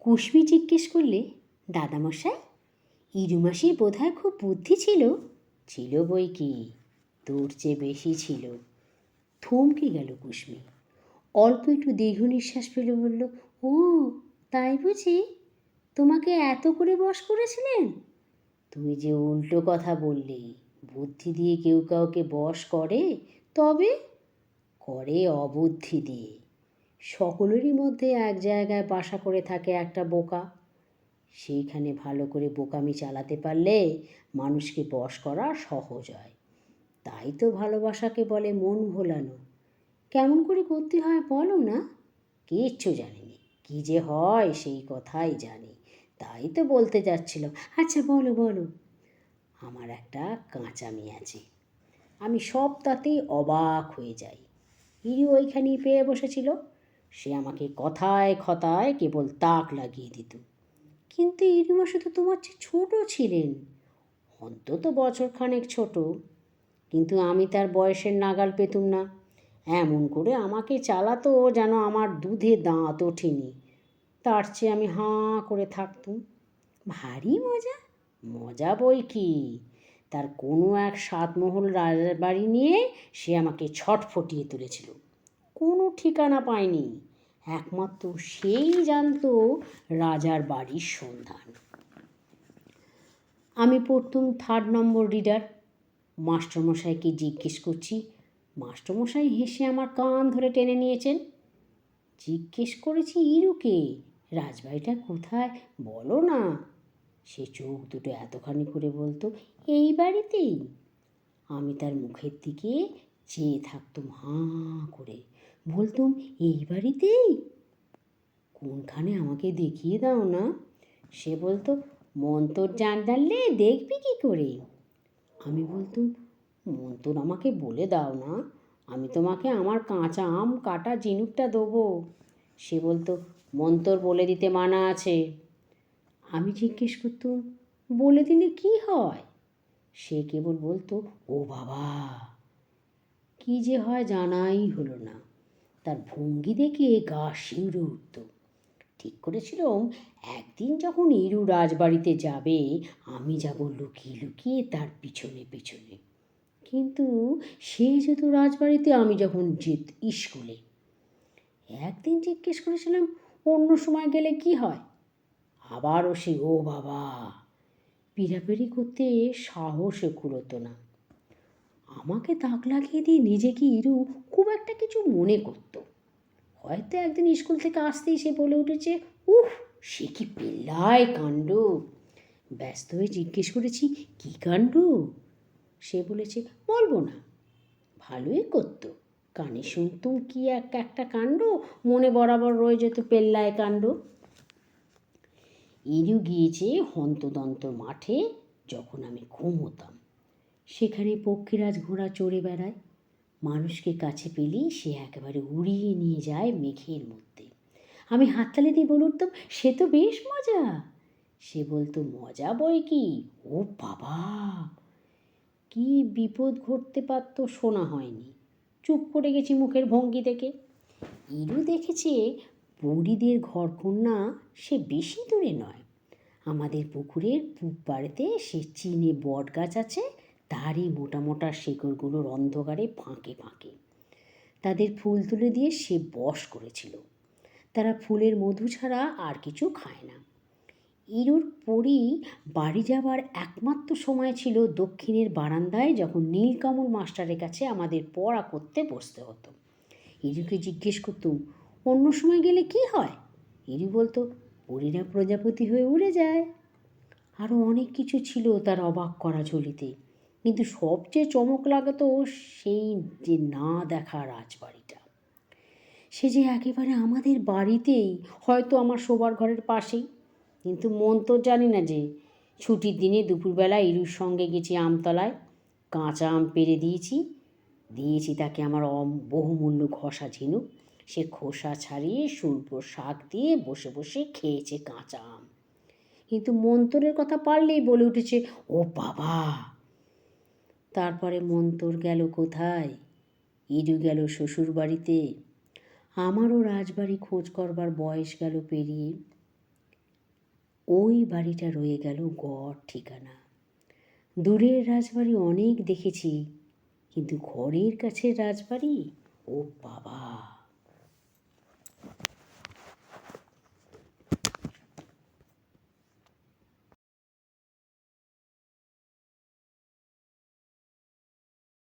কুশমি জিজ্ঞেস করলে, দাদামশাই, ইরুমাসির বোধহয় খুব বুদ্ধি ছিল। ছিল বই কি, তোর চেয়ে বেশি ছিল। থমকে গেল কুশমি, অল্প একটু দীর্ঘ নিঃশ্বাস ফেলে বলল, ও তাই বুঝি? তোমাকে এত করে বশ করেছিলেন? তুমি যে উল্টো কথা বললে, বুদ্ধি দিয়ে কেউ কাউকে বশ করে? তবে করে অবুদ্ধি দিয়ে। সকলেরই মধ্যে এক জায়গায় বাসা করে থাকে একটা বোকা। সেইখানে ভালো করে বোকামি চালাতে পারলে মানুষকে বশ করা সহজ হয়। তাই তো ভালোবাসাকে বলে মন ভোলানো। কেমন করে করতে হয় বলো না? কিচ্ছু জানিনি, কী যে হয় সেই কথাই জানি, তাই তো বলতে যাচ্ছিলাম। আচ্ছা বলো বলো। আমার একটা কাঁচামি আছে, আমি সব তাতেই অবাক হয়ে যাই। ইরি ওইখানেই পেয়ে বসেছিল, সে আমাকে কথায় কথায় কেবল তাক লাগিয়ে দিত। কিন্তু ইরিমশা তো তোমার চেয়ে ছোটো ছিলেন, অন্তত বছরখানেক ছোট। কিন্তু আমি তার বয়সের নাগাল পেতুম না। এমন করে আমাকে চালাতো যেন আমার দুধে দাঁত ওঠেনি। তার চেয়ে আমি হাঁ করে থাকতুম। ভারী মজা। মজা বই কি, তার কোনো এক সাতমহল রাজবাড়ি নিয়ে সে আমাকে ছটফটিয়ে তুলেছিল। কোনো ঠিকানা পায়নি, একমাত্র সেই জানতো রাজার বাড়ির সন্ধান। আমি পড়তুম 3 নম্বর রিডার। মাস্টারমশাইকে জিজ্ঞেস করছি, মাস্টারমশাই হেসে আমার কান ধরে টেনে নিয়েছেন। জিজ্ঞেস করেছি ইরুকে, রাজবাড়িটা কোথায় বলো না। সে চোখ দুটো এতখানি করে বলতো, এই বাড়িতেই। আমি তার মুখের দিকে চেয়ে থাকতুম হাঁ করে, বলতুম, এই বাড়িতেই? কোনখানে আমাকে দেখিয়ে দাও না। সে বলতো, মন্তর জানলে দেখবি কী করে? আমি বলতুম, মন্তর আমাকে বলে দাও না, আমি তোমাকে আমার কাঁচা আম কাটা ঝিনুকটা দেবো। সে বলতো, মন্তর বলে দিতে মানা আছে। আমি জিজ্ঞেস করতুম, বলে দিলে কি হয়? সে কেবল বলতো, ও বাবা। কী যে হয় জানাই হলো না। তার ভঙ্গি দেখে গা শিউরে উঠত। ঠিক করেছিলাম, একদিন যখন ইরু রাজবাড়িতে যাবে, আমি যাব লুকিয়ে লুকিয়ে তার পিছনে পিছনে। কিন্তু সে যেত রাজবাড়িতে, আমি যখন যেত স্কুলে। একদিন জিজ্ঞেস করেছিলাম, অন্য সময় গেলে কি হয়? আবারও সে ও বাবা। পিড়াপিড়ি করতে সাহসে কুলোতো না। আমাকে তাক লাগিয়ে দিয়ে নিজেকে ইরু খুব একটা কিছু মনে করত। হয়তো একদিন স্কুল থেকে আসতেই সে বলে উঠেছে, উফ, সে কি পেল্লায় কাণ্ড। ব্যস্ত হয়ে জিজ্ঞেস করেছি, কী কাণ্ড? সে বলেছে, বলবো না। ভালোই করত, কানে শুনতুম কি একটা কাণ্ড, মনে বরাবর রয়ে যেত পেল্লায় কাণ্ড। ইরু গিয়েছে হন্তদন্ত মাঠে যখন আমি ঘুমোতাম। সেখানে পক্ষীরাজ ঘোড়া চড়ে বেড়ায়। মানুষকে কাছে পেলেই সে একেবারে উড়িয়ে নিয়ে যায় মেঘের মধ্যে। আমি হাততালি দিয়ে বলে উঠতাম, সে তো বেশ মজা। সে বলতো, মজা বই কি, ও বাবা। কি বিপদ ঘটতে পারত শোনা হয়নি। চুপ করে গেছি মুখের ভঙ্গি দেখে। ইরু দেখেছে বুড়িদের ঘরকন্যা সে বেশি দূরে নয়। আমাদের পুকুরের পূব পাড়েতে সে চিনে বট গাছ আছে, তারই মোটা মোটা শেকড়গুলোর অন্ধকারে ফাঁকে ফাঁকে তাদের ফুল তুলে দিয়ে সে বশ করেছিল। তারা ফুলের মধু ছাড়া আর কিছু খায় না। ইরুর পরই বাড়ি যাবার একমাত্র সময় ছিল দক্ষিণের বারান্দায়, যখন নীলকমল মাস্টারের কাছে আমাদের পড়া করতে বসতে হতো। ইরুকে জিজ্ঞেস করতুম, অন্য সময় গেলে কি হয়? ইরু বলতো, পরীরা প্রজাপতি হয়ে উড়ে যায়। আরও অনেক কিছু ছিল তার অবাক করা ঝুলিতে, কিন্তু সবচেয়ে চমক লাগাতো সেই যে না দেখা রাজবাড়িটা। সে যে একেবারে আমাদের বাড়িতেই, হয়তো আমার শোবার ঘরের পাশেই। কিন্তু মন তো জানি না যে ছুটির দিনে দুপুরবেলা ইরুর সঙ্গে গেছি আমতলায়। কাঁচা আম পেড়ে দিয়েছি তাকে আমার বহুমূল্য ঘষা ঝিনুক। সে খোসা ছাড়িয়ে সুরবো শাক দিয়ে বসে বসে খেয়েছে কাঁচা আম। কিন্তু মন্তরের কথা পারলেই বলে উঠেছে, ও বাবা। তারপরে মন্তর গেল কোথায়? ইরু গেল শ্বশুর বাড়িতে। আমারও রাজবাড়ি খোঁজ করবার বয়স গেল পেরিয়ে। ওই বাড়িটা রয়ে গেল গড় ঠিকানা। দূরের রাজবাড়ি অনেক দেখেছি, কিন্তু ঘরের কাছের রাজবাড়ি, ও বাবা!